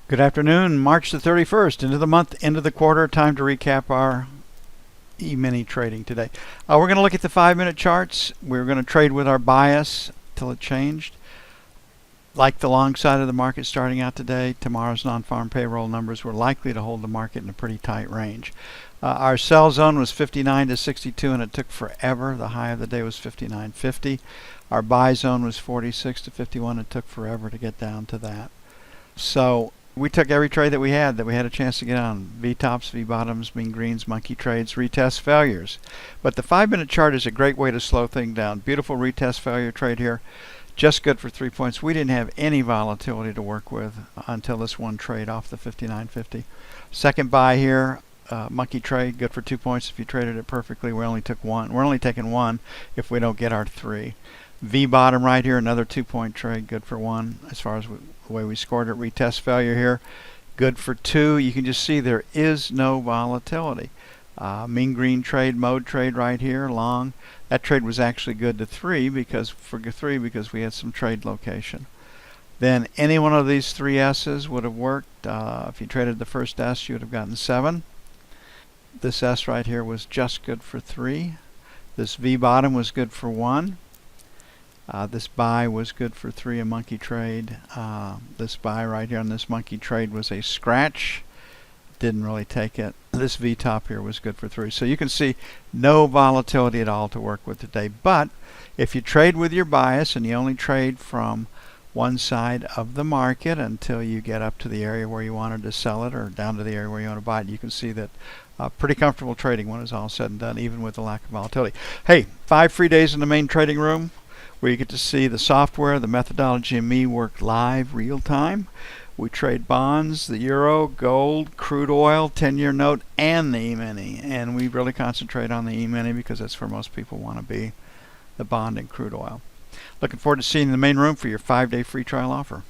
Good afternoon, March the 31st, into the month, into the quarter. Time to recap our E-mini trading today. We're going to look at the 5-minute charts. We're going to trade with our bias till it changed. Like the long side of the market starting out today, tomorrow's non-farm payroll numbers were likely to hold the market in a pretty tight range. Our sell zone was 59 to 62 and it took forever. The high of the day was 59.50. Our buy zone was 46 to 51. It took forever to get down to that. So we took every trade that we had a chance to get on. V-tops, V-bottoms, mean greens, monkey trades, retest failures. But the 5-minute chart is a great way to slow things down. Beautiful retest failure trade here. Just good for 3 points. We didn't have any volatility to work with until this one trade off the 59.50. Second buy here, monkey trade, good for 2 points if you traded it perfectly. We only took one. We're only taking one if we don't get our 3. V bottom right here, another 2-point trade, good for 1 as far as the way we scored it. Retest failure here, good for 2. You can just see there is no volatility. Mean green trade, mode trade right here, long. That trade was actually good to 3 because we had some trade location. Then any one of these 3 S's would have worked. If you traded the first S, you would have gotten 7. This S right here was just good for 3. This V bottom was good for 1. This buy was good for 3, a monkey trade. This buy right here on this monkey trade was a scratch. Didn't really take it. This V top here was good for 3. So you can see no volatility at all to work with today. But if you trade with your bias and you only trade from one side of the market until you get up to the area where you wanted to sell it or down to the area where you want to buy it, you can see that pretty comfortable trading when it's all said and done, even with the lack of volatility. Hey, 5 free days in the main trading room, where you get to see the software, the methodology, and me work live, real time. We trade bonds, the euro, gold, crude oil, 10-year note, and the E-mini. And we really concentrate on the E-mini because that's where most people want to be, the bond and crude oil. Looking forward to seeing you in the main room for your 5-day free trial offer.